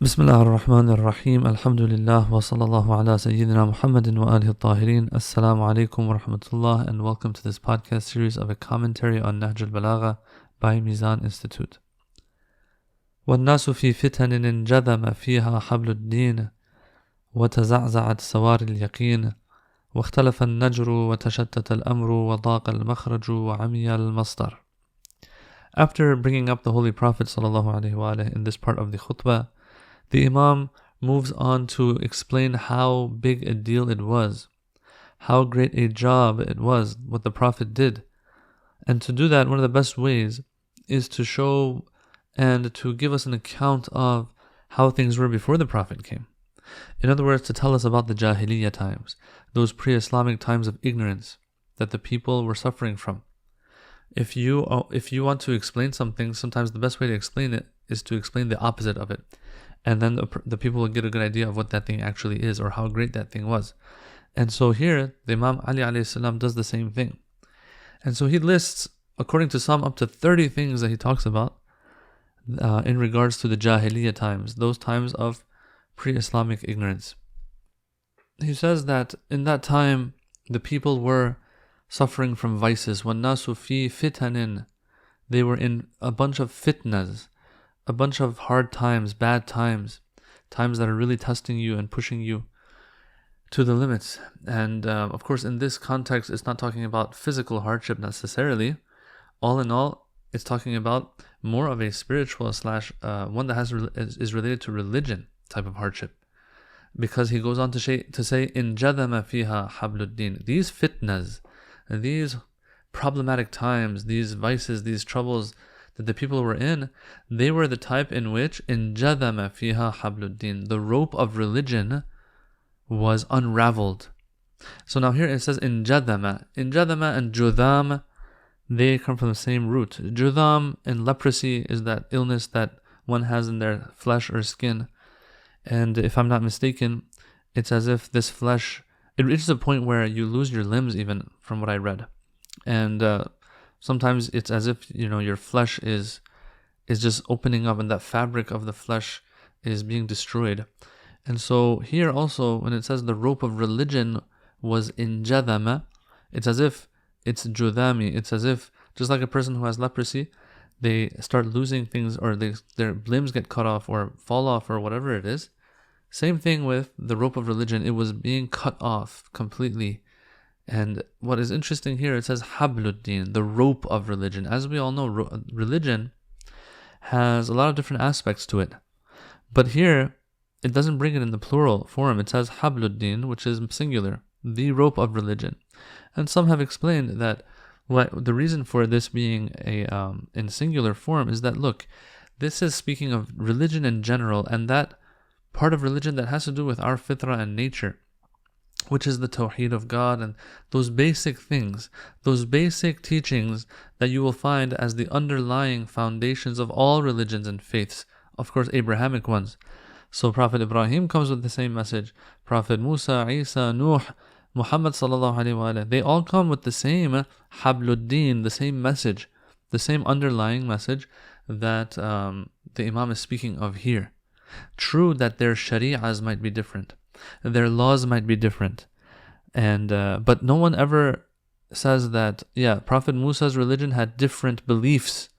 بسم الله الرحمن الرحيم الحمد لله وصلى الله على سيدنا محمد وآله الطاهرين السلام عليكم ورحمة الله and welcome to this podcast series of a commentary on Nahj al-Balagha by Mizan Institute. والناس في فتن انجذم فيها حبل الدين وتزعزعت سوار اليقين واختلف النجر وتشتت الأمر وضاق المخرج وعمي المصدر. After bringing up the Holy Prophet ﷺ in this part of the khutbah, the Imam moves on to explain how big a deal it was, how great a job it was, what the Prophet did. And to do that, one of the best ways is to show and to give us an account of how things were before the Prophet came. In other words, to tell us about the Jahiliyyah times, those pre-Islamic times of ignorance that the people were suffering from. If you want to explain something, sometimes the best way to explain it is to explain the opposite of it. And then the people will get a good idea of what that thing actually is or how great that thing was. And so here, the Imam Ali alayhi salam does the same thing. And so he lists, according to some, up to 30 things that he talks about in regards to the Jahiliyyah times, those times of pre-Islamic ignorance. He says that in that time, the people were suffering from vices. وَالنَّاسُ فِي فِتَنٍ. They were in a bunch of fitnas, a bunch of hard times, bad times, times that are really testing you and pushing you to the limits. And of course, in this context, it's not talking about physical hardship necessarily. All in all, it's talking about more of a spiritual / one that is related to religion type of hardship. Because he goes on to say, in jadama fiha habluddin, these fitnas, these problematic times, these vices, these troubles that the people were in, they were the type in which in jadama fiha habluddin, the rope of religion was unraveled. So now here it says in jadama and judam, they come from the same root. Judam and leprosy is that illness that one has in their flesh or skin. And if I'm not mistaken, it's as if this flesh, it reaches a point where you lose your limbs even, from what I read. And sometimes it's as if, your flesh is just opening up and that fabric of the flesh is being destroyed. And so here also, when it says the rope of religion was in jadama, it's as if it's judami. It's as if, just like a person who has leprosy, they start losing things, or their limbs get cut off or fall off or whatever it is. Same thing with the rope of religion. It was being cut off completely. And what is interesting here, it says habluddin, the rope of religion. As we all know, religion has a lot of different aspects to it. But here, it doesn't bring it in the plural form. It says habluddin, which is singular, the rope of religion. And some have explained that the reason for this being in singular form is that, look, this is speaking of religion in general, and that part of religion that has to do with our fitrah and nature, which is the tawheed of God and those basic things, those basic teachings that you will find as the underlying foundations of all religions and faiths, of course Abrahamic ones. So Prophet Ibrahim comes with the same message, Prophet Musa, Isa, Nuh, Muhammad sallallahu alaihi wasallam, they all come with the same habluddin, the same message, the same underlying message that the Imam is speaking of here. True that their shari'ahs might be different, their laws might be different, and but no one ever says that, Prophet Musa's religion had different beliefs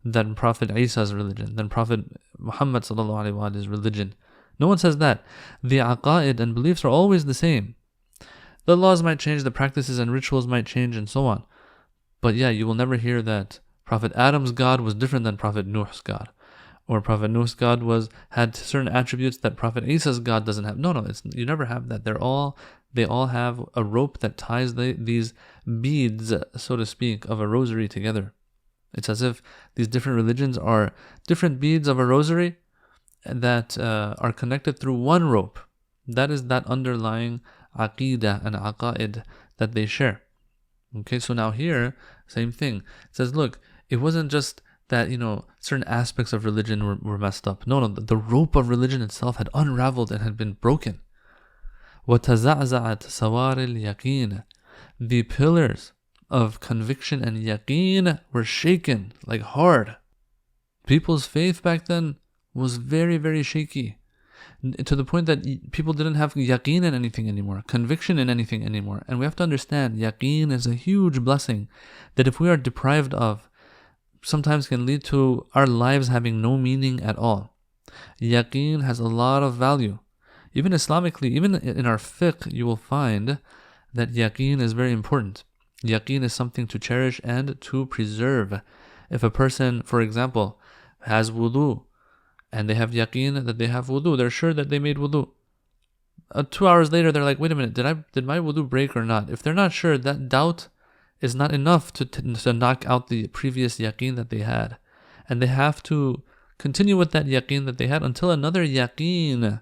than Prophet Isa's religion, than Prophet Muhammad sallallahu alaihi wasallam's religion. No one says that. The aqaid and beliefs are always the same. The laws might change, the practices and rituals might change, and so on. But you will never hear that Prophet Adam's God was different than Prophet Nuh's God, or Prophet Nuh's God had certain attributes that Prophet Isa's God doesn't have. No, you never have that. They all have a rope that ties these beads, so to speak, of a rosary together. It's as if these different religions are different beads of a rosary that are connected through one rope. That is that underlying aqidah and aqaid that they share. Okay, so now here, same thing. It says, look, it wasn't just that, certain aspects of religion were messed up. No, the rope of religion itself had unraveled and had been broken. وَتَزَعْزَعَتْ سَوَارِ الْيَقِينَ. The pillars of conviction and yaqeen were shaken like hard. People's faith back then was very, very shaky. to the point that people didn't have yaqeen in anything anymore, conviction in anything anymore. And we have to understand, yaqeen is a huge blessing that if we are deprived of, sometimes can lead to our lives having no meaning at all. Yaqeen has a lot of value. Even Islamically, even in our fiqh, you will find that yaqeen is very important. Yaqeen is something to cherish and to preserve. If a person, for example, has wudu, and they have yaqeen that they have wudu, they're sure that they made wudu. 2 hours later, they're like, wait a minute, did my wudu break or not? If they're not sure, that doubt is not enough to knock out the previous yaqeen that they had. And they have to continue with that yaqeen that they had until another yaqeen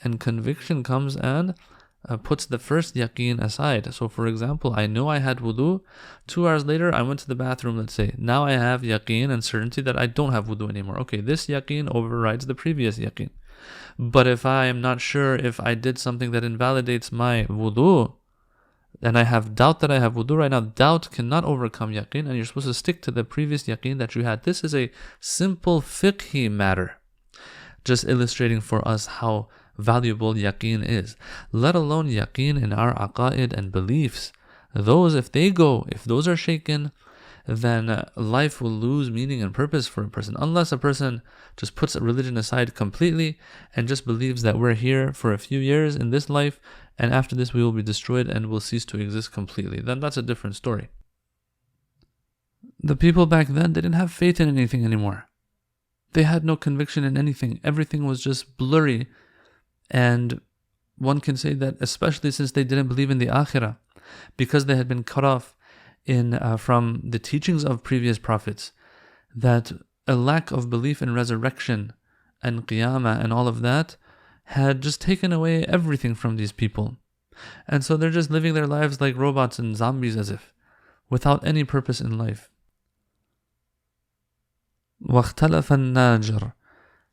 and conviction comes and puts the first yaqeen aside. So for example, I know I had wudu. 2 hours later, I went to the bathroom, let's say. Now I have yaqeen and certainty that I don't have wudu anymore. Okay, this yaqeen overrides the previous yaqeen. But if I am not sure if I did something that invalidates my wudu, and I have doubt that I have wudu right now, doubt cannot overcome yaqeen, and you're supposed to stick to the previous yaqeen that you had. This is a simple fiqhi matter, just illustrating for us how valuable yaqeen is. Let alone yaqeen in our aqaid and beliefs. Those, if those are shaken, then life will lose meaning and purpose for a person. Unless a person just puts religion aside completely and just believes that we're here for a few years in this life, and after this we will be destroyed and will cease to exist completely. Then that's a different story. The people back then, they didn't have faith in anything anymore. They had no conviction in anything. Everything was just blurry. And one can say that especially since they didn't believe in the akhirah, because they had been cut off from the teachings of previous prophets, that a lack of belief in resurrection and qiyamah and all of that had just taken away everything from these people. And so they're just living their lives like robots and zombies, as if, without any purpose in life. وَاخْتَلَفَ النَّاجِرُ.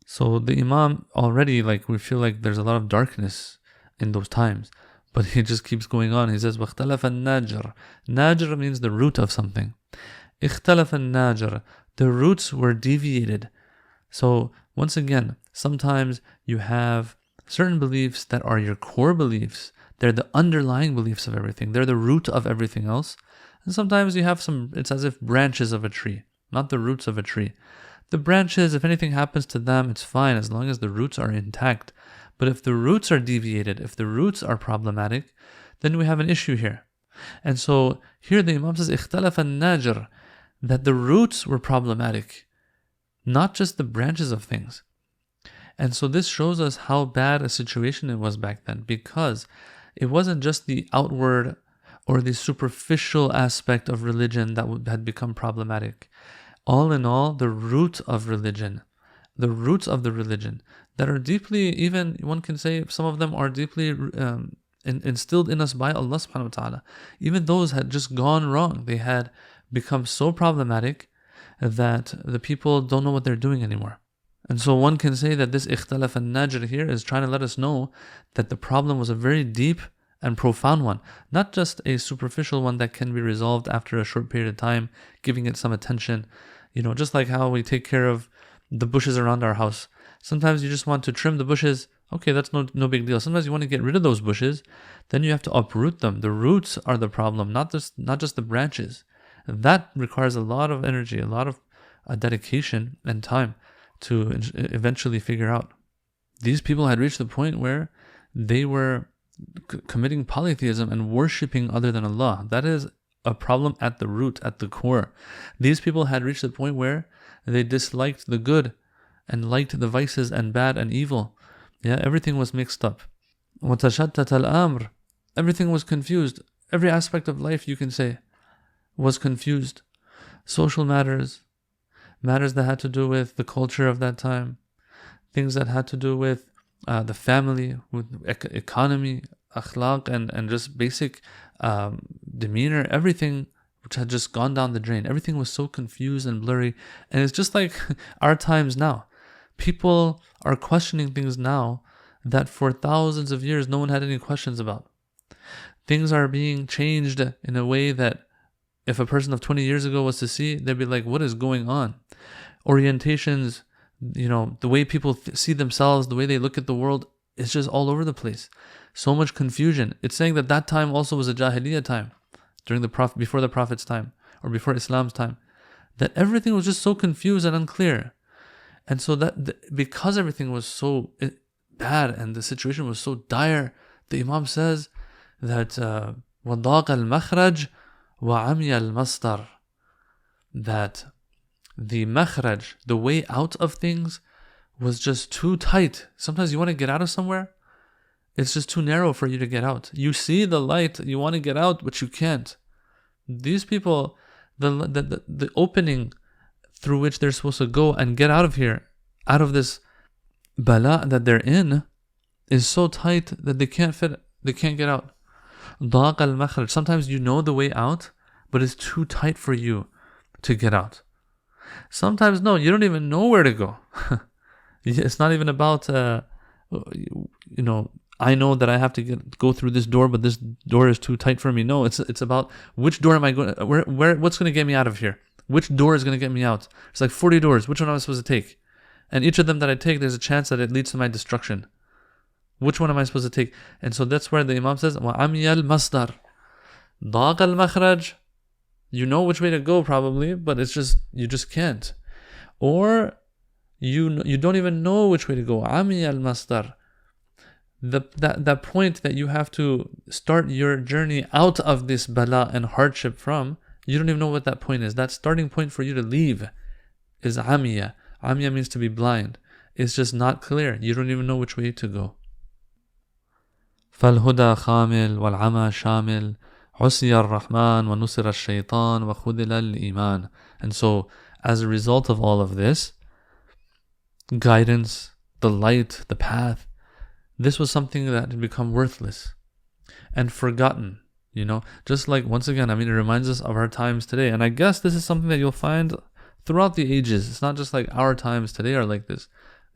So the Imam already, we feel like there's a lot of darkness in those times. But he just keeps going on. He says, وَاخْتَلَفَ النَّاجِرُ. Najr means the root of something. اخْتَلَفَ النَّاجِرُ. The roots were deviated. So once again, sometimes you have certain beliefs that are your core beliefs. They're the underlying beliefs of everything. They're the root of everything else. And sometimes you have it's as if branches of a tree, not the roots of a tree. The branches, if anything happens to them, it's fine as long as the roots are intact. But if the roots are deviated, if the roots are problematic, then we have an issue here. And so here the Imam says, اختلف الناجر, that the roots were problematic, not just the branches of things. And so this shows us how bad a situation it was back then, because it wasn't just the outward or the superficial aspect of religion that had become problematic. All in all, the root of religion, the roots of the religion that are deeply, even one can say some of them are deeply instilled in us by Allah subhanahu wa ta'ala. Even those had just gone wrong. They had become so problematic that the people don't know what they're doing anymore. And so one can say that this ikhtilaf al-najr here is trying to let us know that the problem was a very deep and profound one, not just a superficial one that can be resolved after a short period of time, giving it some attention. Just like how we take care of the bushes around our house. Sometimes you just want to trim the bushes. Okay, that's no big deal. Sometimes you want to get rid of those bushes, then you have to uproot them. The roots are the problem, not just the branches. That requires a lot of energy, a lot of dedication and time to eventually figure out. These people had reached the point where they were committing polytheism and worshipping other than Allah. That is a problem at the root, at the core. These people had reached the point where they disliked the good and liked the vices and bad and evil. Yeah, everything was mixed up. وَتَشَتَّتَ الْأَمْرِ. Everything was confused. Every aspect of life, you can say, was confused. Social matters that had to do with the culture of that time, things that had to do with the family, with economy, akhlaq, and just basic demeanor, everything which had just gone down the drain. Everything was so confused and blurry. And it's just like our times now. People are questioning things now that for thousands of years no one had any questions about. Things are being changed in a way that if a person of 20 years ago was to see, they'd be like, what is going on? Orientations the way people see themselves, the way they look at the world, it's just all over the place. So much confusion. It's saying that time also was a Jahiliyyah time, before the Prophet's time, or before Islam's time, that everything was just so confused and unclear. And so because everything was so bad and the situation was so dire, the Imam says that وَضَاقَ الْمَخْرَجْ وَعَمْيَ الْمَصْدَرِ, that the makhraj, the way out of things, was just too tight. Sometimes you want to get out of somewhere, it's just too narrow for you to get out. You see the light, you want to get out, but you can't. These people, the opening through which they're supposed to go and get out of here, out of this bala that they're in, is so tight that they can't get out. ضاق المخرج. Sometimes you know the way out, but it's too tight for you to get out. Sometimes no, you don't even know where to go. It's not even about I know that I have to go through this door, but this door is too tight for me. No, it's about which door am I going? What's going to get me out of here? Which door is going to get me out? It's like 40 doors. Which one am I supposed to take? And each of them that I take, there's a chance that it leads to my destruction. Which one am I supposed to take? And so that's where the Imam says, وَعَمْيَ الْمَصْدَرِ ضَاقَ الْمَخْرَجِ. You know which way to go probably, but you just can't. Or you don't even know which way to go. عَمْيَ الْمَصْدَرِ. That point that you have to start your journey out of this bala and hardship from, you don't even know what that point is. That starting point for you to leave is amiya. Amiya means to be blind. It's just not clear. You don't even know which way to go. فالهدى خامل والعمى شامل عصي الرحمن ونصر الشيطان وخذل الإيمان. And so, as a result of all of this, guidance, the light, the path, this was something that had become worthless and forgotten. Just like, once again, it reminds us of our times today. And I guess this is something that you'll find throughout the ages. It's not just like our times today are like this.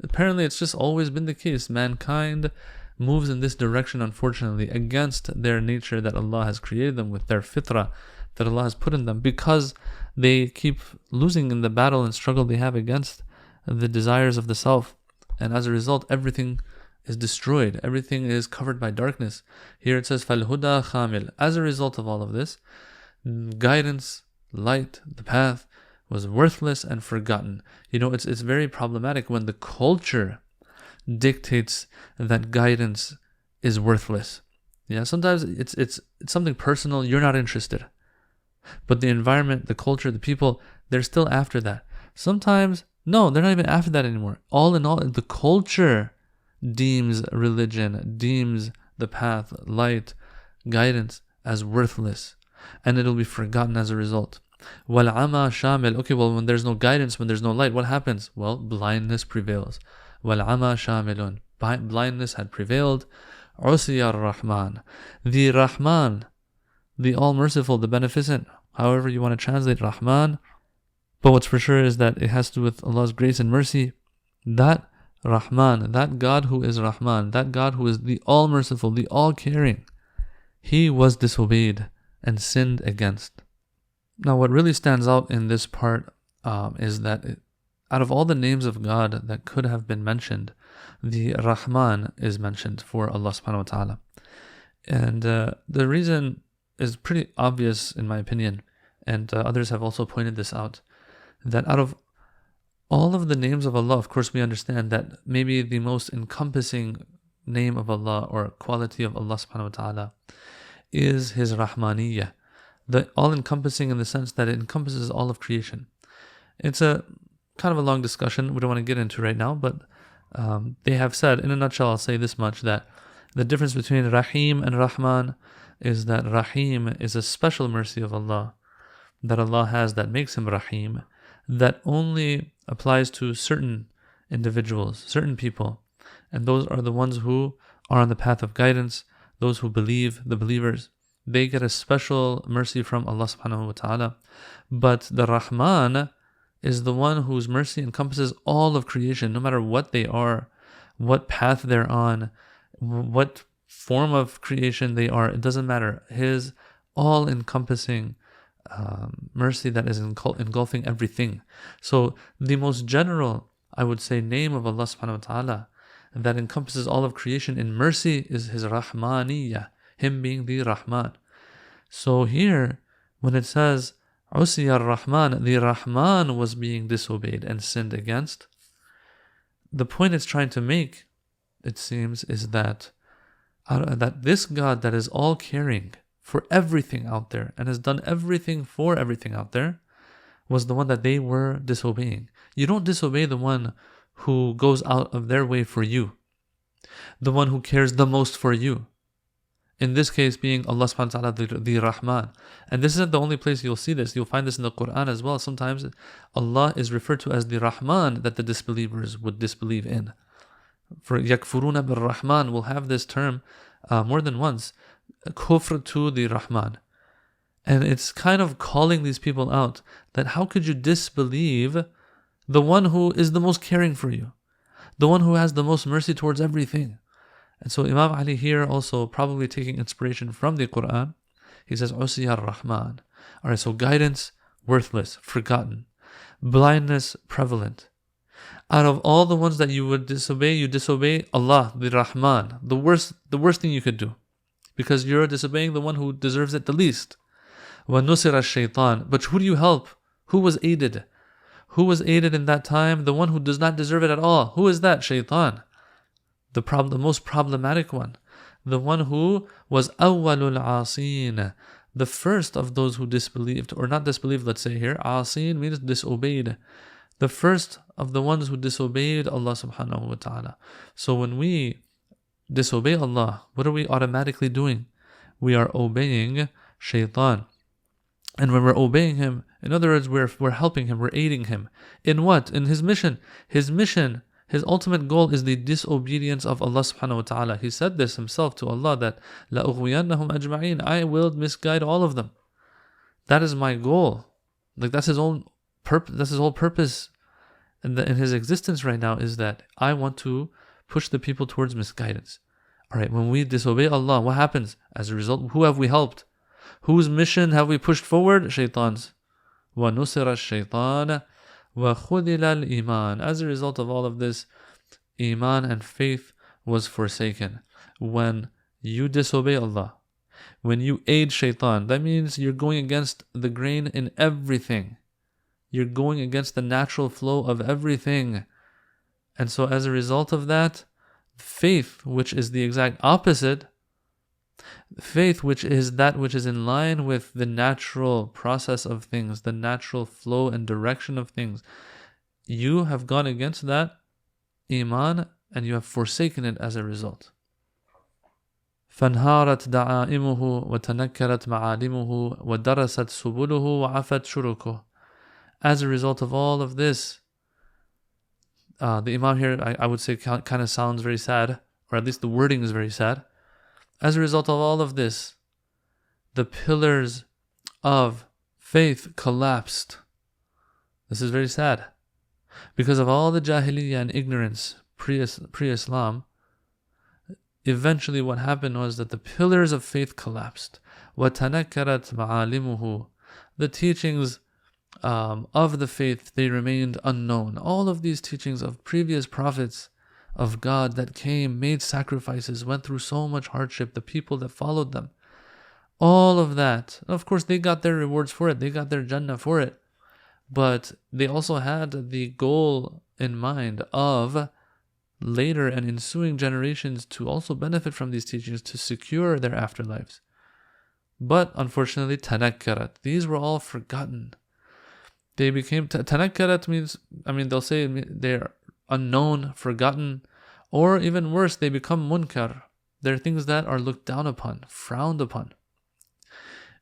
Apparently, it's just always been the case. Mankind moves in this direction, unfortunately, against their nature that Allah has created them with, their fitrah that Allah has put in them, because they keep losing in the battle and struggle they have against the desires of the self. And as a result, everything is destroyed. Everything is covered by darkness. Here it says, فَالْهُدَى خَامِل. As a result of all of this, guidance, light, the path was worthless and forgotten. It's very problematic when the culture dictates that guidance is worthless. Sometimes it's something personal, you're not interested. But the environment, the culture, the people, they're still after that. Sometimes, no, they're not even after that anymore. All in all, the culture deems religion, deems the path, light, guidance as worthless, and it'll be forgotten as a result. وَالْعَمَى شَامِل. Okay, well, when there's no guidance, when there's no light, what happens? Well, blindness prevails. وَالْعَمَى شَامِلٌ. Blindness had prevailed. عُصِيَ الرَّحْمَنِ. The Rahman, the All-Merciful, the Beneficent, however you want to translate Rahman, but what's for sure is that it has to do with Allah's grace and mercy. That Rahman, that God who is Rahman, that God who is the All-Merciful, the All-Caring, He was disobeyed and sinned against. Now, what really stands out in this part is that out of all the names of God that could have been mentioned, the Rahman is mentioned for Allah subhanahu wa ta'ala. And the reason is pretty obvious in my opinion, and others have also pointed this out, that out of all of the names of Allah, of course we understand that maybe the most encompassing name of Allah or quality of Allah subhanahu wa ta'ala is His Rahmaniyah. The all-encompassing in the sense that it encompasses all of creation. It's a kind of a long discussion we don't want to get into right now, but they have said, in a nutshell, I'll say this much, that the difference between Rahim and Rahman is that Rahim is a special mercy of Allah that Allah has that makes Him Rahim, that only applies to certain individuals, certain people, and those are the ones who are on the path of guidance, those who believe, the believers. They get a special mercy from Allah subhanahu wa ta'ala. But the Rahman is the one whose mercy encompasses all of creation, no matter what they are, what path they're on, what form of creation they are. It doesn't matter. His all-encompassing mercy that is engulfing everything. So the most general I would say, name of Allah subhanahu wa ta'ala that encompasses all of creation in mercy is His Rahmaniyah, Him being the Rahman. So here, when it says, Usiya Rahman, the Rahman was being disobeyed and sinned against, the point it's trying to make, it seems, is that this God that is all caring for everything out there and has done everything for everything out there was the one that they were disobeying. You don't disobey the one who goes out of their way for you, the one who cares the most for you. In this case being Allah subhanahu wa ta'ala, the Rahman. And this isn't the only place you'll see this. You'll find this in the Quran as well. Sometimes Allah is referred to as the Rahman that the disbelievers would disbelieve in. For yakfuruna bil Rahman, we'll have this term more than once. Kufr to the Rahman. And it's kind of calling these people out that how could you disbelieve the one who is the most caring for you, the one who has the most mercy towards everything. And so Imam Ali here also probably taking inspiration from the Quran, he says, Usiya Rahman. Alright, so guidance, worthless, forgotten. Blindness, prevalent. Out of all the ones that you would disobey, you disobey Allah, the Rahman. The worst thing you could do. Because you're disobeying the one who deserves it the least. وَنُصِرَ الشَّيْطَانِ. But who do you help? Who was aided? Who was aided in that time? The one who does not deserve it at all. Who is that? Shaitan. The most problematic one. The one who was أَوَّلُ الْعَاصِينَ. The first of those who disbelieved, or not disbelieved, let's say here. Asin means disobeyed. The first of the ones who disobeyed Allah subhanahu wa ta'ala. So when we disobey Allah, what are we automatically doing? We are obeying Shaitan. And when we're obeying him, in other words, we're helping him, we're aiding him. In what? In his mission. His mission, his ultimate goal is the disobedience of Allah subhanahu wa ta'ala. He said this himself to Allah that لَأُغْوِيَنَّهُمْ أَجْمَعِينَ, I will misguide all of them. That is my goal. Like that's his own purpose. That's his whole purpose in his existence right now, is that I want to push the people towards misguidance. Alright, when we disobey Allah, what happens? As a result, who have we helped? Whose mission have we pushed forward? Shaitan's. وَنُصِرَ الشَّيْطَانَ وَخُذِلَ الْإِيمَانِ. As a result of all of this, Iman and faith was forsaken. When you disobey Allah, when you aid Shaitan, that means you're going against the grain in everything. You're going against the natural flow of everything. And so as a result of that, faith, which is the exact opposite, faith, which is that which is in line with the natural process of things, the natural flow and direction of things, you have gone against that Iman and you have forsaken it as a result. فَانْهَارَتْ دَعَائِمُهُ وَتَنَكَّرَتْ مَعَالِمُهُ وَدَرَسَتْ سُبُلُهُ وَعَفَتْ شُرُكُهُ. As a result of all of this, the Imam here, I would say, kind of sounds very sad, or at least the wording is very sad. As a result of all of this, the pillars of faith collapsed. This is very sad. Because of all the Jahiliyyah and ignorance pre-Islam, eventually what happened was that the pillars of faith collapsed. وَتَنَكَّرَتْ مَعَالِمُهُ. The teachings of the faith, they remained unknown. All of these teachings of previous prophets of God that came, made sacrifices, went through so much hardship, the people that followed them, all of that, of course they got their rewards for it, they got their Jannah for it, but they also had the goal in mind of later and ensuing generations to also benefit from these teachings, to secure their afterlives. But unfortunately, tanakkarat, these were all forgotten. They became, tanakkarat means, they'll say they're unknown, forgotten, or even worse, they become munkar. They're things that are looked down upon, frowned upon.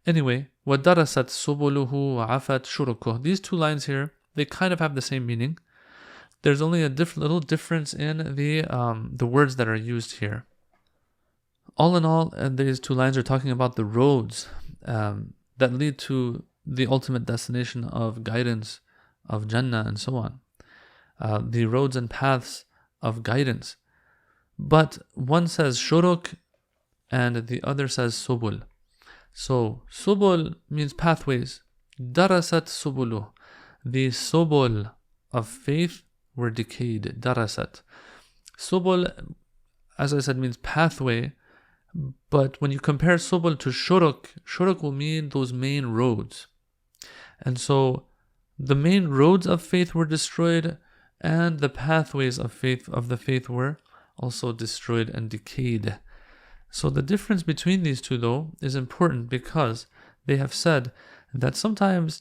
Anyway, وَدَرَسَتْ سُبُلُهُ وَعَفَتْ شُرُكُهُ. These two lines here, they kind of have the same meaning. There's only a little difference in the words that are used here. All in all, these two lines are talking about the roads that lead to the ultimate destination of guidance, of Jannah, and so on. The roads and paths of guidance. But one says shuruk and the other says subul. So subul means pathways. Darasat subulu. The subul of faith were decayed. Darasat. Subul, as I said, means pathway. But when you compare subul to shuruk will mean those main roads. And so the main roads of faith were destroyed, and the pathways of the faith were also destroyed and decayed. So the difference between these two, though, is important because they have said that sometimes,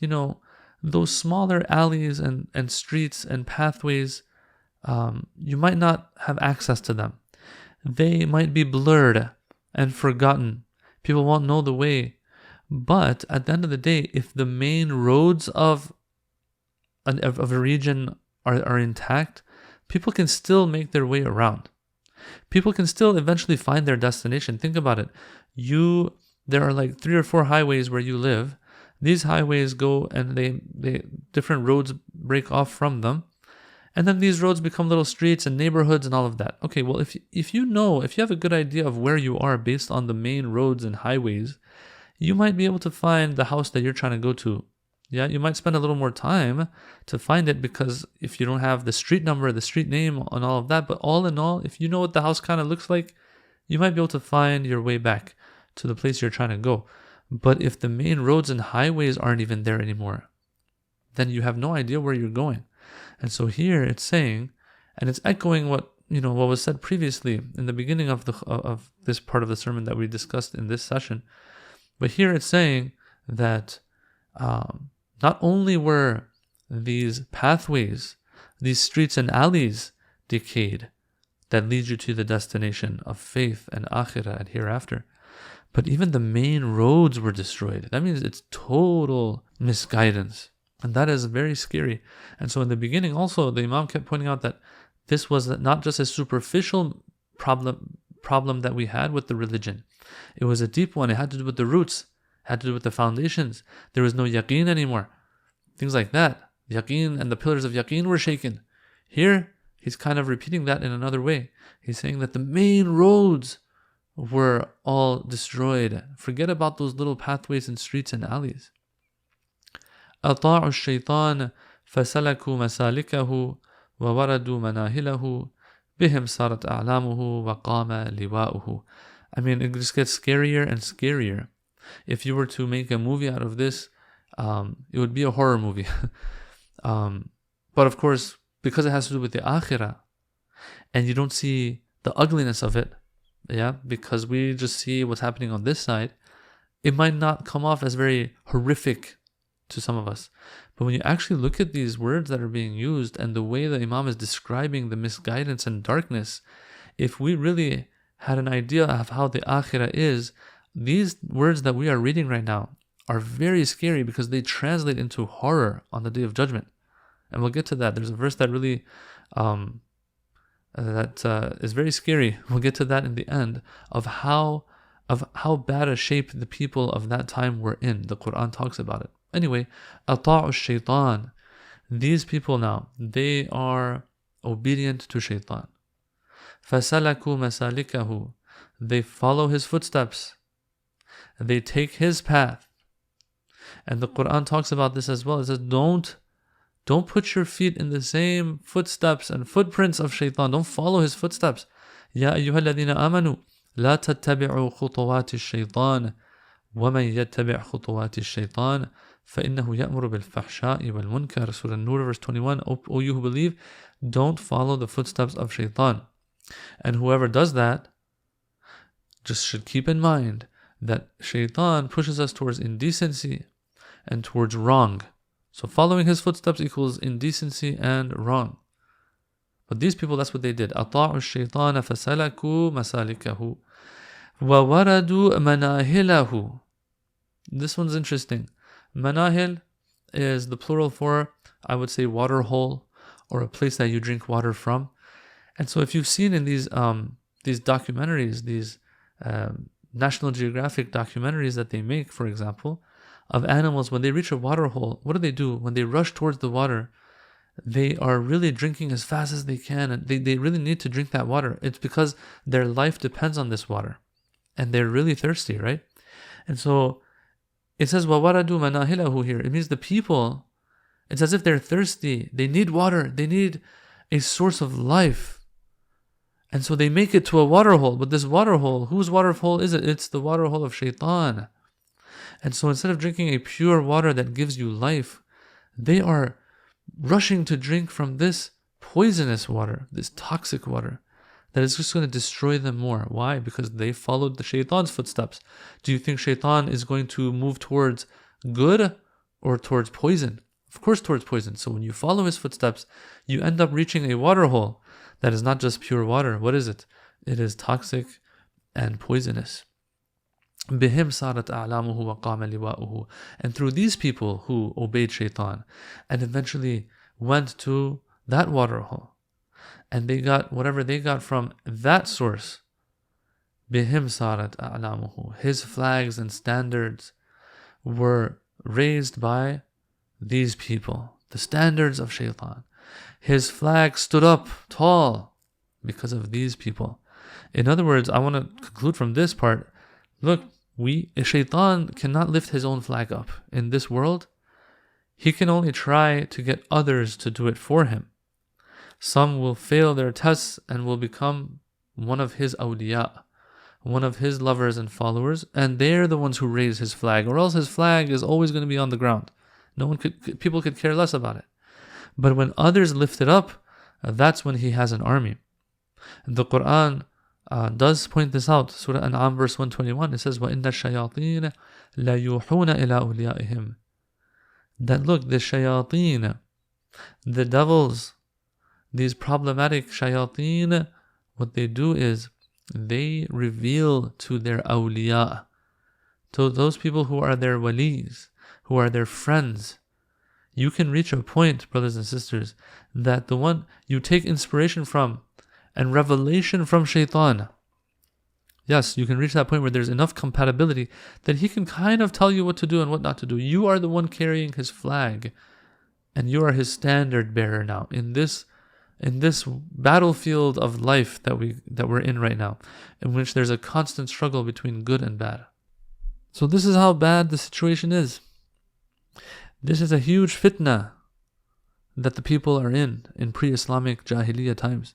those smaller alleys and streets and pathways, you might not have access to them. They might be blurred and forgotten. People won't know the way. But at the end of the day, if the main roads of a region are intact, people can still make their way around. People can still eventually find their destination. Think about it. There are like 3 or 4 highways where you live. These highways go and they different roads break off from them. And then these roads become little streets and neighborhoods and all of that. Okay, well, if you have a good idea of where you are based on the main roads and highways, you might be able to find the house that you're trying to go to. Yeah, you might spend a little more time to find it because if you don't have the street number, the street name and all of that, but all in all, if you know what the house kind of looks like, you might be able to find your way back to the place you're trying to go. But if the main roads and highways aren't even there anymore, then you have no idea where you're going. And so here it's saying, and it's echoing what was said previously in the beginning of this part of the sermon that we discussed in this session. But here it's saying that not only were these pathways, these streets and alleys decayed that lead you to the destination of faith and akhirah and hereafter, but even the main roads were destroyed. That means it's total misguidance. And that is very scary. And so in the beginning also, the Imam kept pointing out that this was not just a superficial problem that we had with the religion. It was a deep one. It had to do with the roots. It had to do with the foundations. There was no yaqeen anymore. Things like that. Yaqeen and the pillars of yaqeen were shaken. Here, he's kind of repeating that in another way. He's saying that the main roads were all destroyed. Forget about those little pathways and streets and alleys. أطاعوا الشيطان فسلكوا مسالكه ووردوا مناهله بهم صارت أعلامه وقام لواؤه. I mean, it just gets scarier and scarier. If you were to make a movie out of this, it would be a horror movie. But of course, because it has to do with the akhirah, and you don't see the ugliness of it, because we just see what's happening on this side, it might not come off as very horrific to some of us. But when you actually look at these words that are being used and the way the Imam is describing the misguidance and darkness, if we really had an idea of how the akhirah is, these words that we are reading right now are very scary because they translate into horror on the Day of Judgment. And we'll get to that. There's a verse that really is very scary. We'll get to that in the end of how bad a shape the people of that time were in. The Quran talks about it. Anyway, أطاعوا الشيطان. These people now, they are obedient to shaitan. فَسَلَكُوا مَسَالِكَهُ. They follow his footsteps. They take his path. And the Quran talks about this as well. It says, don't put your feet in the same footsteps and footprints of shaitan. Don't follow his footsteps. يَا أَيُّهَا الَّذِينَ آمَنُوا لَا تَتَّبِعُوا خُطُوَاتِ الشَّيْطَانِ وَمَنْ يَتَّبِعْ خُطُوَاتِ الشَّيْطَانِ فَإِنَّهُ يَأْمُرُ بِالْفَحْشَاءِ وَالْمُنكَرِ. Surah An-Nur, verse 21. O you who believe, don't follow the footsteps of shaitan. And whoever does that just should keep in mind that shaitan pushes us towards indecency and towards wrong. So following his footsteps equals indecency and wrong. But these people, that's what they did. أَطَاعُوا الشَّيْطَانَ فَسَلَكُوا مَسَالِكَهُ وَوَرَدُوا مَنَاهِلَهُ. This one's interesting. Manahil is the plural for, I would say, water hole, or a place that you drink water from. And so if you've seen in these documentaries, these National Geographic documentaries that they make, for example, of animals, when they reach a water hole, what do? When they rush towards the water, they are really drinking as fast as they can, and they really need to drink that water. It's because their life depends on this water, and they're really thirsty, right? And so it says وَوَرَدُوا مَنَاهِلَهُ here. It means the people, it's as if they're thirsty. They need water. They need a source of life. And so they make it to a water hole. But this water hole, whose water hole is it? It's the water hole of shaitan. And so instead of drinking a pure water that gives you life, they are rushing to drink from this poisonous water, this toxic water, that is just going to destroy them more. Why? Because they followed the shaitan's footsteps. Do you think shaitan is going to move towards good or towards poison? Of course towards poison. So when you follow his footsteps, you end up reaching a water hole that is not just pure water. What is it? It is toxic and poisonous. بِهِمْ صَارَتْ أَعْلَامُهُ وَقَامَ لِوَاؤُهُ. And through these people who obeyed shaitan and eventually went to that water hole, and they got whatever they got from that source, بِهِمْ صَارَتْ أَعْلَامُهُ. His flags and standards were raised by these people, the standards of shaitan. His flag stood up tall because of these people. In other words, I want to conclude from this part. Look, shaitan cannot lift his own flag up in this world. He can only try to get others to do it for him. Some will fail their tests and will become one of his awliya, one of his lovers and followers, and they're the ones who raise his flag, or else his flag is always going to be on the ground. People could care less about it. But when others lift it up, that's when he has an army. And the Quran does point this out. Surah An'am verse 121, it says, وَإِنَّ الشَّيَاطِينَ لَيُوحُونَ إِلَىٰ أَوْلِيَائِهِمْ. That look, the shayateen, the devils, these problematic shayateen, what they do is they reveal to their awliya, to those people who are their walis, who are their friends. You can reach a point, brothers and sisters, that the one you take inspiration from and revelation from shaitan, yes, you can reach that point where there's enough compatibility that he can kind of tell you what to do and what not to do. You are the one carrying his flag, and you are his standard bearer now in this battlefield of life that we're in right now, in which there's a constant struggle between good and bad. So this is how bad the situation is. This is a huge fitna that the people are in pre-Islamic Jahiliyyah times.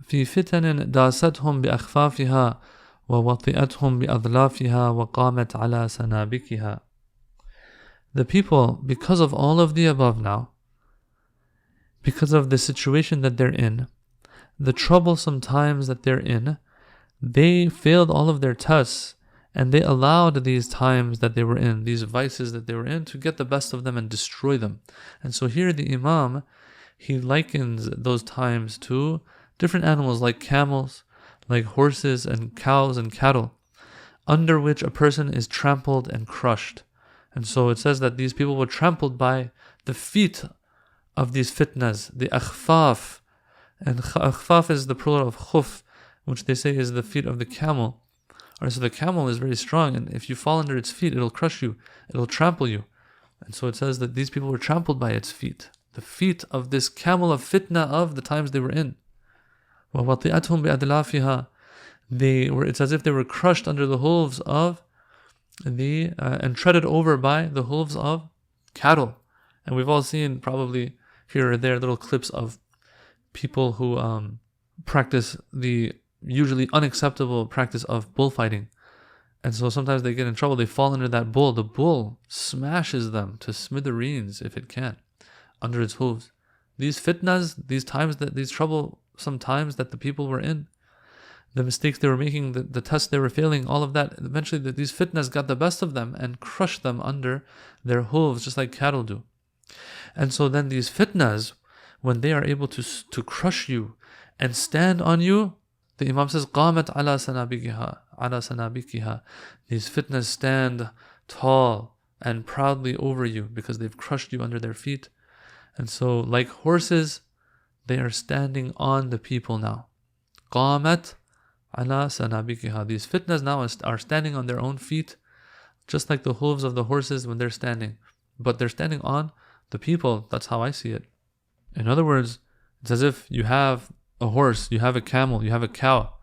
في فتن داستهم بأخفافها ووطئتهم بأظلافها وقامت على سنابكها. The people, because of all of the above now, because of the situation that they're in, the troublesome times that they're in, they failed all of their tests, and they allowed these times that they were in, these vices that they were in, to get the best of them and destroy them. And so here the Imam, he likens those times to different animals like camels, like horses and cows and cattle, under which a person is trampled and crushed. And so it says that these people were trampled by the feet of these fitnas, the akhfaf. And akhfaf is the plural of khuf, which they say is the feet of the camel. Or so the camel is very strong, and if you fall under its feet, it'll crush you, it'll trample you. And so it says that these people were trampled by its feet, the feet of this camel of fitna of the times they were in. وَوَطِئَتْهُمْ بِأَدْلَافِهَا. It's as if they were crushed under the hooves of and treaded over by the hooves of cattle. And we've all seen probably here or there little clips of people who practice the usually unacceptable practice of bullfighting. And so sometimes they get in trouble, they fall under that bull. The bull smashes them to smithereens, if it can, under its hooves. These fitnas, these troublesome times that the people were in, the mistakes they were making, the tests they were failing, all of that, eventually these fitnas got the best of them and crushed them under their hooves, just like cattle do. And so then these fitnas, when they are able to crush you and stand on you, the Imam says, قَامَتْ عَلَى سَنَابِكِهَا. These fitnas stand tall and proudly over you because they've crushed you under their feet. And so like horses, they are standing on the people now. قَامَتْ عَلَى سَنَابِكِهَا. These fitnas now are standing on their own feet, just like the hooves of the horses when they're standing. But they're standing on the people. That's how I see it. In other words, it's as if you have a horse, you have a camel, you have a cow,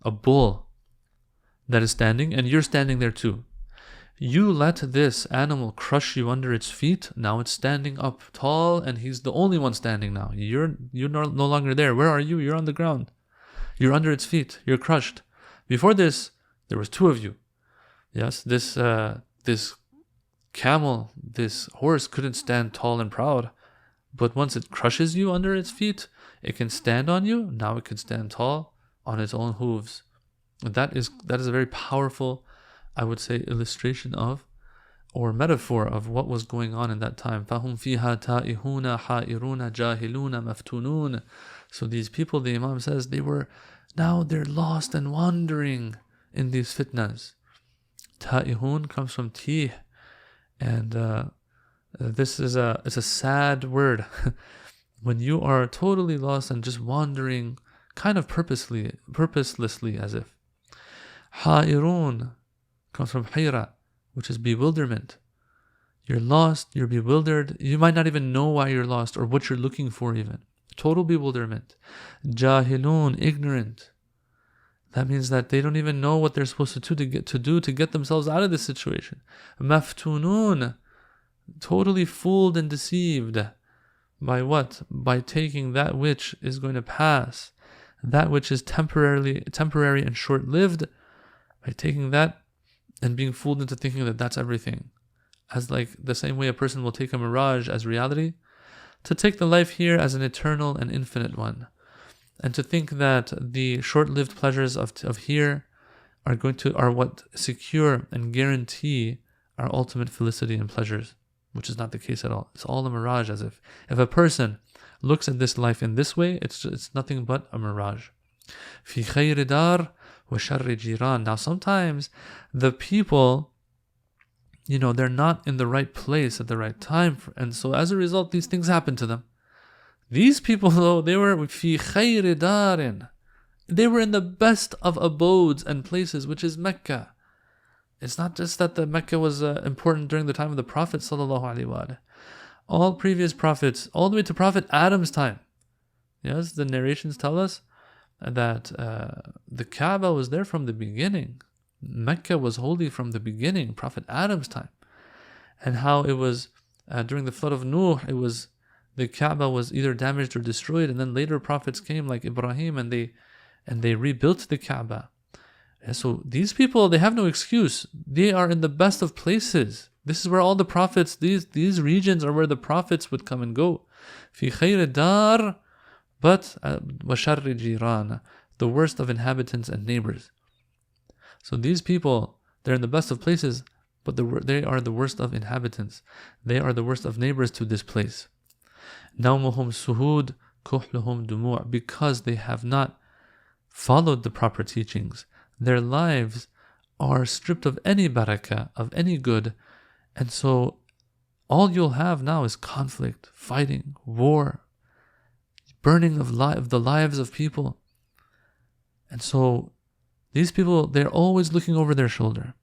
a bull that is standing, and you're standing there too. You let this animal crush you under its feet. Now it's standing up tall, and he's the only one standing now. You're no longer there. Where are you? You're on the ground. You're under its feet. You're crushed. Before this, there was two of you. Yes, this camel, this horse couldn't stand tall and proud. But once it crushes you under its feet, it can stand on you. Now it can stand tall on its own hooves. That is a very powerful, I would say, illustration of, or metaphor of what was going on in that time. فَهُمْ فِيهَا تَائِهُونَ حَائِرُونَ جَاهِلُونَ مَفْتُونُونَ. So these people, the Imam says, they're lost and wandering in these fitnas. Ta'ihun comes from tih, and this is it's a sad word. When you are totally lost and just wandering, kind of purposelessly, as if. Ha'irun comes from hayra, which is bewilderment. You're lost, you're bewildered, you might not even know why you're lost or what you're looking for even. Total bewilderment. Jahilun, ignorant. That means that they don't even know what they're supposed to do to get themselves out of this situation. Maftunun, totally fooled and deceived. By what? By taking that which is going to pass, that which is temporary and short-lived, by taking that and being fooled into thinking that that's everything. As like the same way a person will take a mirage as reality, to take the life here as an eternal and infinite one. And to think that the short-lived pleasures of here are what secure and guarantee our ultimate felicity and pleasures, which is not the case at all. It's all a mirage, as if a person looks at this life in this way, it's nothing but a mirage. في خير دار وشر جيران. Now sometimes the people, they're not in the right place at the right time, and so as a result, these things happen to them. These people, though, they were في خير دار. They were in the best of abodes and places, which is Mecca. It's not just that the Mecca was important during the time of the Prophet ﷺ. All previous prophets, all the way to Prophet Adam's time. Yes, the narrations tell us that the Kaaba was there from the beginning. Mecca was holy from the beginning, Prophet Adam's time. And how it was during the flood of Nuh, the Kaaba was either damaged or destroyed, and then later prophets came like Ibrahim, and they rebuilt the Kaaba. And so these people, they have no excuse. They are in the best of places. This is where all the prophets, these regions are where the prophets would come and go. في خير دار, but وشر جيران, the worst of inhabitants and neighbors. So these people, they're in the best of places, but they are the worst of inhabitants. They are the worst of neighbors to this place. نومهم سهود كحلهم دموع, because they have not followed the proper teachings. Their lives are stripped of any barakah, of any good, and so all you'll have now is conflict, fighting, war, burning of the lives of people. And so these people, they're always looking over their shoulder.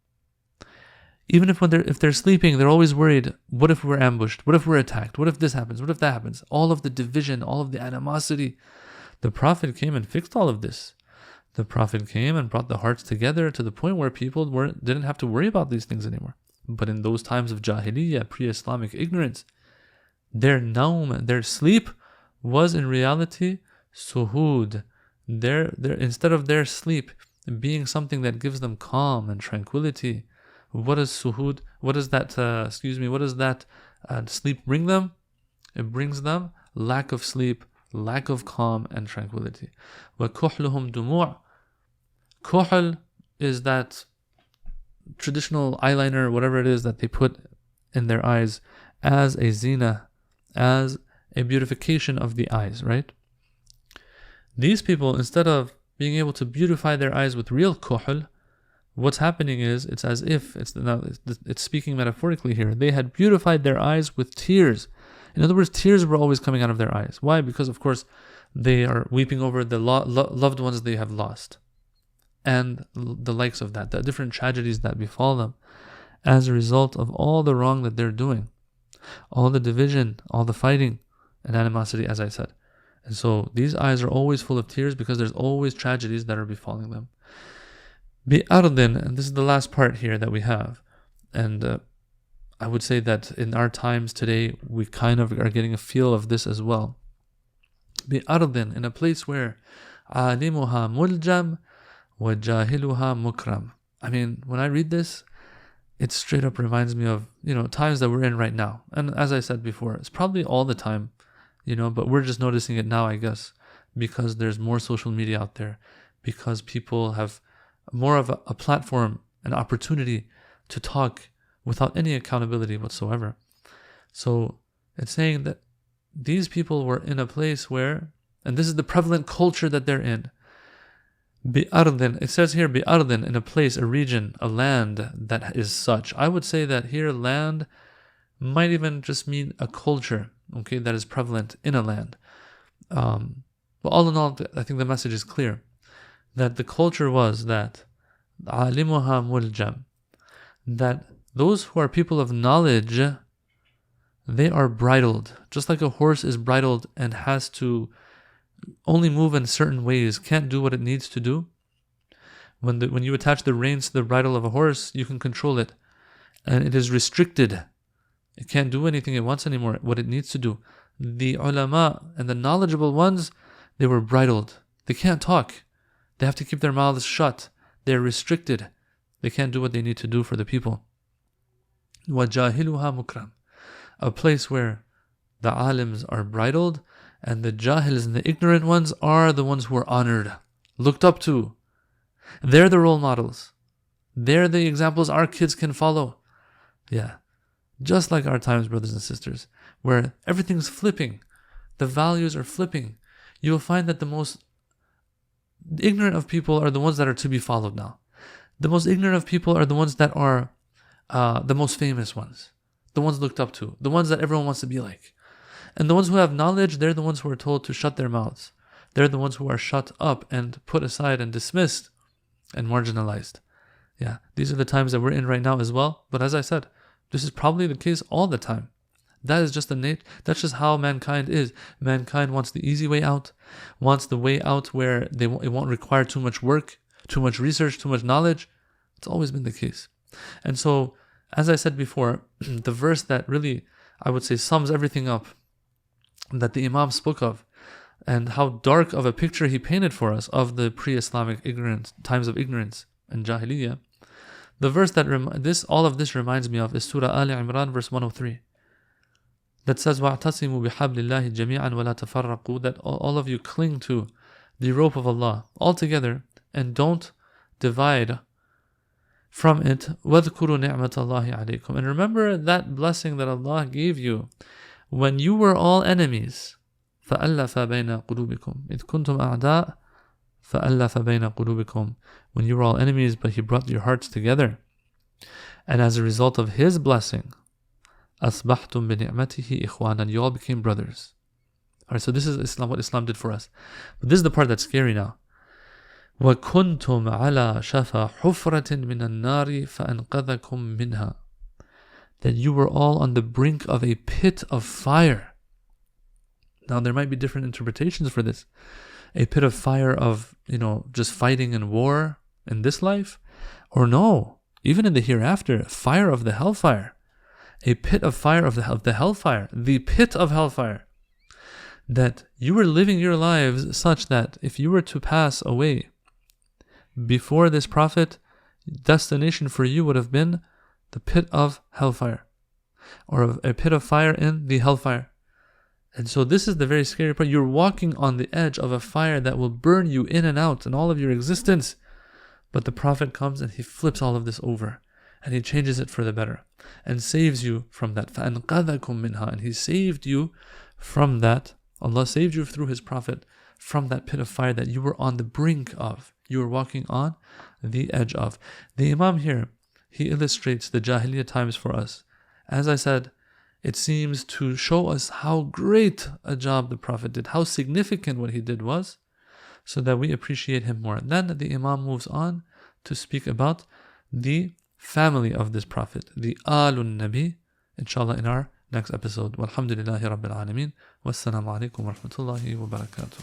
Even if they're sleeping, they're always worried, what if we're ambushed? What if we're attacked? What if this happens? What if that happens? All of the division, all of the animosity. The Prophet came and fixed all of this. The Prophet came and brought the hearts together to the point where people didn't have to worry about these things anymore. But in those times of Jahiliyyah, pre-Islamic ignorance, their naum, their sleep, was in reality suhood. Instead of their sleep being something that gives them calm and tranquility, what is suhood? What does that sleep bring them? It brings them lack of sleep, lack of calm and tranquility. وَكُحْلُهُمْ دُمُوع. Kuhl is that traditional eyeliner, whatever it is that they put in their eyes as a zina, as a beautification of the eyes, right? These people, instead of being able to beautify their eyes with real kuhl, what's happening is, it's as if, it's speaking metaphorically here, they had beautified their eyes with tears. In other words, tears were always coming out of their eyes. Why? Because, of course, they are weeping over the loved ones they have lost, and the likes of that, the different tragedies that befall them as a result of all the wrong that they're doing, all the division, all the fighting and animosity, as I said. And so these eyes are always full of tears because there's always tragedies that are befalling them. بِأَرْضٍ, and this is the last part here that we have. And I would say that in our times today, we kind of are getting a feel of this as well. بِأَرْضٍ, in a place where عَالِمُهَا مُلْجَمْ وَجَاهِلُهَا مُكْرَمْ. I mean, when I read this, it straight up reminds me of, times that we're in right now. And as I said before, it's probably all the time, but we're just noticing it now, I guess, because there's more social media out there, because people have more of a platform, an opportunity to talk without any accountability whatsoever. So it's saying that these people were in a place where, and this is the prevalent culture that they're in, بِأَرْضٍ, it says here بِأَرْضٍ, in a place, a region, a land that is such. I would say that here land might even just mean a culture, okay, that is prevalent in a land. But all in all, I think the message is clear, that the culture was that عَالِمُهَا مُلْجَمْ, that those who are people of knowledge, they are bridled, just like a horse is bridled and has to only move in certain ways, can't do what it needs to do. When you attach the reins to the bridle of a horse, you can control it, and it is restricted. It can't do anything it wants anymore, what it needs to do. The ulama and the knowledgeable ones, they were bridled. They can't talk. They have to keep their mouths shut. They're restricted. They can't do what they need to do for the people. وَجَاهِلُهَا مُكْرَمْ, a place where the alims are bridled, and the jahils and the ignorant ones are the ones who are honored, looked up to. They're the role models. They're the examples our kids can follow. Yeah. Just like our times, brothers and sisters, where everything's flipping. The values are flipping. You will find that the most ignorant of people are the ones that are to be followed now. The most ignorant of people are the ones that are the most famous ones. The ones looked up to. The ones that everyone wants to be like. And the ones who have knowledge, they're the ones who are told to shut their mouths. They're the ones who are shut up and put aside and dismissed and marginalized. Yeah, these are the times that we're in right now as well. But as I said, this is probably the case all the time. That is just that's just how mankind is. Mankind wants the easy way out, wants the way out where it won't require too much work, too much research, too much knowledge. It's always been the case. And so, as I said before, the verse that really, I would say, sums everything up that the Imam spoke of, and how dark of a picture he painted for us of the pre-Islamic ignorance, times of ignorance and Jahiliyyah. The verse that all of this reminds me of is Surah Ali Imran, verse 103, that says, وَاعْتَصِمُوا بِحَبْلِ اللَّهِ جَمِيعًا وَلَا تَفَرَّقُوا, that all of you cling to the rope of Allah all together and don't divide from it. وَاذْكُرُوا نِعْمَةَ اللَّهِ عَلَيْكُمْ, and remember that blessing that Allah gave you when you were all enemies. فَأَلَّفَ بَيْنَ قُلُوبِكُمْ إِذْ كُنْتُمْ أَعْدَاءَ فَأَلَّفَ بَيْنَ قُلُوبِكُمْ, when you were all enemies, but He brought your hearts together. And as a result of His blessing, أَصْبَحْتُمْ بِنِعْمَتِهِ إِخْوَانًا, you all became brothers. Alright, so this is Islam, what Islam did for us. But this is the part that's scary now. وَكُنْتُمْ عَلَى شَفَى حُفْرَةٍ مِنَ النَّارِ فَأَنْقَذَكُمْ مِنْهَا, that you were all on the brink of a pit of fire. Now there might be different interpretations for this. A pit of fire of, just fighting and war in this life, or no, even in the hereafter, fire of the hellfire. A pit of fire of the hellfire, the pit of hellfire. That you were living your lives such that if you were to pass away before this prophet, destination for you would have been the pit of hellfire, or a pit of fire in the hellfire. And so this is the very scary part. You're walking on the edge of a fire that will burn you in and out in all of your existence. But the prophet comes and he flips all of this over, and he changes it for the better and saves you from that. فَأَنْقَذَكُمْ مِنْهَا, and He saved you from that. Allah saved you through His prophet from that pit of fire that you were on the brink of. You were walking on the edge of. The Imam here, he illustrates the Jahiliyyah times for us. As I said, it seems to show us how great a job the Prophet did, how significant what he did was, so that we appreciate him more. Then the Imam moves on to speak about the family of this Prophet, the Alun Nabi, inshallah in our next episode. Walhamdulillahi Rabbil Alameen. Wassalamu alaikum wa rahmatullahi wa barakatuh.